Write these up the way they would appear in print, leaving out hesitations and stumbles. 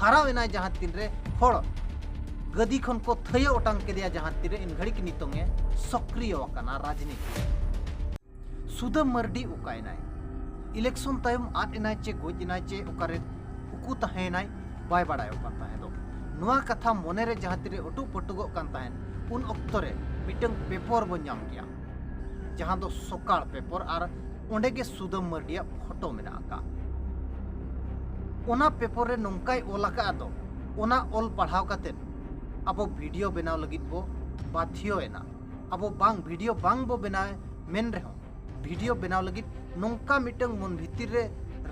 हरावेना जहाँ तीन रे होड़ गदी खन को थय ओटांग केदिया जहाँ तीन रे इन घड़ी की नितोंगे सक्रिय वकाना राजनीति सुदाम मार्डी उकायनाय इलेक्शन तायम आद इनाय चे गोज इनाय चे उकारे उकू तहेनाय बाय बाड़ाय ओकान ताहे दो नुआ कथा मोने रे जहाँ तीन रे ओटू पटुगो कान ताहेन उन ऑक्टो रे मिटंग पेपर बो नाम किया जहाँ दो सकाळ पेपर और ओंडे के सुदाम मार्डिया फोटो मेना का ओना पेपर रे नोंकाय ओलाका दो ओना ओल पढ़ाव काते अब वीडियो बनाव लगित बो बाध्य एना अब बांग वीडियो बांग बो बनाए मेन रहो वीडियो बनाव लगित नोंका मिटंग मन भितिर रे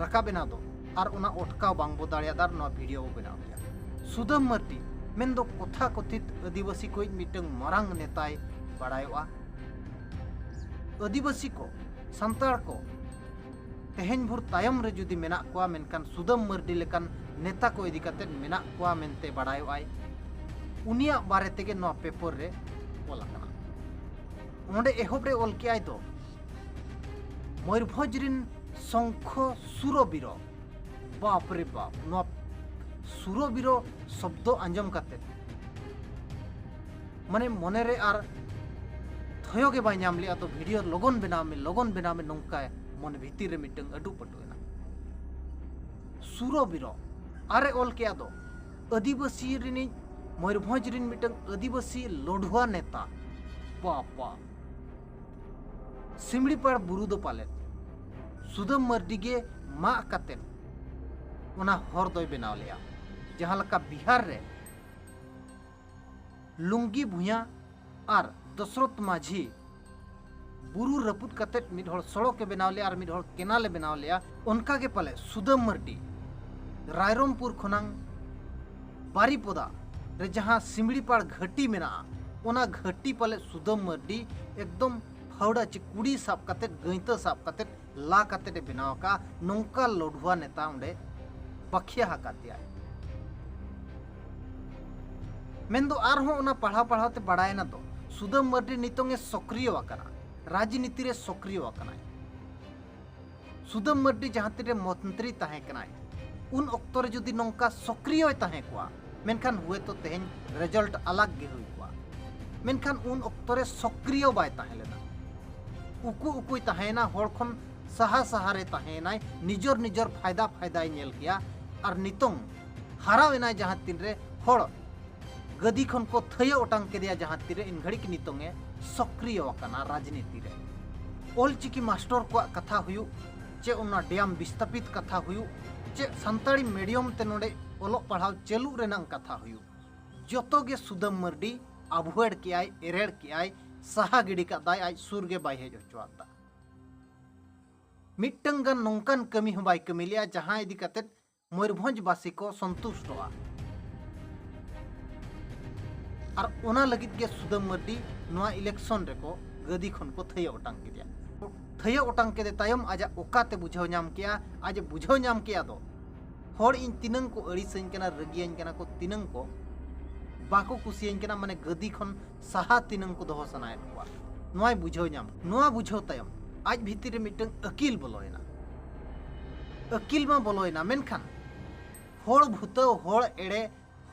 रका बना दो और ओना ओटका बांग बो दाड़ियादार नो वीडियो बो बनाव किया सुदाम मार्डी मेन दो कथा कथित आदिवासी को मिटंग मारांग नेताय बाड़ायोआ आदिवासी को संताड़ को तेहेन भुर तायम रे जुदी मेना कोआ मेनकान सुदाम मार्डी लेकान नेता को इदी काते मेना कोआ मेनते बाड़ायोआय उनिया बारे तेगे नो पेपर रे ओला कना ओंडे एहोब रे ओल कियाय दो मयूरभंज रिन शंख सुरबीर बाप रे बाप नो सुरबीर शब्द आंजम काते माने मोने रे आर थयो के बाय नाम लिया तो वीडियो लगन बनाव में नोंका मन भीतर रे मिटंग अडू पटुएना सुरबीर आरे ओल किया दो आदिवासी रिनी मयूरभंज रिन मिटंग आदिवासी लड़ुआ नेता पापा सिमड़ीपाड़ बुरु दो पाले सुदाम मार्डी गे मा काते ओना हर दोय बनाव लिया जहाँ लका बिहार रे लुंगी भुया और दशरथ माझी बुरु रपुट काते मिड हर सड़क के बनाव लिया और मिड हर केनाल बनाव लिया उनका के पाले सुदाम मार्डी रायरमपुर खनांग बारीपोदा रे जहाँ सिमड़ीपाड़ घाटी मेना ओना घाटी पाले सुदाम मार्डी एकदम फावड़ा चे कुड़ी साब काते गईता साब काते ला काते बनाव का नोंका लड़ुआ नेता उंडे बखिया हाकातिया मेन्दो आरहों ओना पढ़ाव ते बाड़ायना तो सुदाम मार्डी नितोंगे सक्रिय वाकना राजनीति रे सक्रिय वाकना सुदाम मार्डी जहाँ तीरे मंत्री ताहे कनाय उन ऑक्टो रे जुदी नोंका सक्रिय ताहे कोआ मेनखान हुए तो तेहेन रिजल्ट अलग गे हुई कोआ मेनखान उन ऑक्टो रे सक्रिय बाय ताहे लेना उकु उकुय ताहेना होड़ खन सहा सहारे ताहेनाय निजर फायदा नेल किया और नितोंग हरावेना जहाँ तीन रे होड़ गदी खन को थय ओटांग केदिया जहाँ तीरे इन घड़ी की नितोंगे सक्रिय वाकना राजनीति रे ओलचिकी मास्टर को कथा हुयु चे उना डैम विस्थापित कथा हुयु चे संताड़ी मीडियम ते नोडे ओलोग पढ़ाव चालू रेनांग कथा हुयु जतो गे सुदाम मार्डी अभुएड कियाय एरेड़ कियाय सहा गिड़ी का दाय आज सुर गे बाय हेज होचुआता मिट्टंग गान नोंकान कमी हो बाय कमी लिया जहाँ इदी काते मयूरभंज बासी को संतुष्टवा और ओना लगित गे सुदाम मार्डी नोआ इलेक्शन रे को गदी खन को थय ओटांग केदिया थय ओटांग केदे तायम आजा ओकाते बुझाव नाम किया आज बुझाव नाम किया दो होड़ इन तिनंग को अड़ीसइन कना रगियन कना को तिनंग को बाको कुसियन कना माने गदी खन सहा तिनंग को दोहो सनाय कोआ नोय बुझाव नाम नोआ बुझाव तायम आज भीतर रे मिटंग अकील बोलोयना अकील मा बोलोयना मेनखान होड़ भूताव होड़ एड़े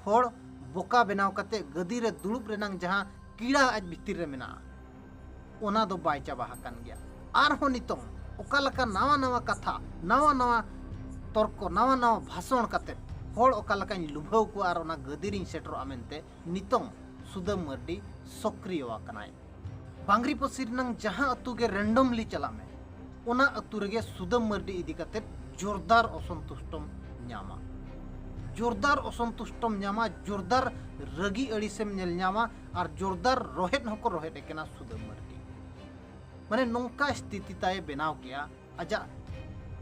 होड़ बोका बनाव काते गदी रे दुड़ुब रेनांग जहाँ कीड़ा आज भीतर रे मेना ओना दो बाय चाबा हाकान गया आर हो नितोंग ओका लका नावा कथा नावा तर्क नावा भाषण काते होड़ ओका लकाኝ लुभाव को आर ओना गदी रिन सेटरो मेनते नितोंग सुदाम मार्डी सक्रिय वाकनाय बांगरी पसी रेनांग जहाँ अतु गे रैंडमली चला में ओना अतु रेगे सुदाम मार्डी इदी काते जोरदार असंतुष्टम न्यामा जोरदार असंतुष्टम न्यामा जोरदार रगी अड़ीसेम नेल न्यामा और जोरदार रोहेट हको रोहेट एकेना सुदाम मार्डी माने नोंका स्थिति ताय बनाव किया आजा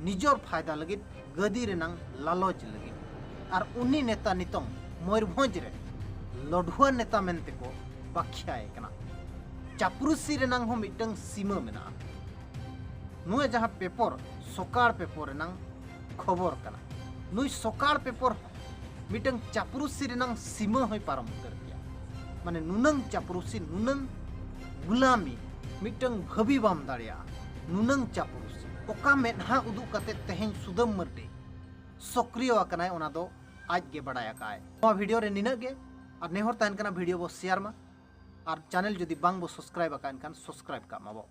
निजर फायदा लगित गदी रेनांग लालच लगित और उन्नी नेता नितोंग मयूरभंज रे लड़ुआ नेता मेनते को बाख्याय कना चापरुसी रेनांग हो मिटंग सीमा मेना नुए जहाँ पेपर सकाळ पेपर रेनांग खबर कना नुई सकाळ पेपर मिटंग चापरुसी रेनांग सीमा होय पारम कर दिया माने नुनंग चापरुसी नुनंग गुलामी मिटंग भाभी बाम दाड़िया नुनंग चापरुसी ओका मेनहा उदु काते तेहेन सुदाम मार्डी सक्रिय आकनाय ओना दो आज गे बड़ा का वीडियो रे निना गे और नेहर तहन कना वीडियो बो शेयर मा और चैनल जुदी बांग बो सब्सक्राइब का सब्सक्राइब का माबो।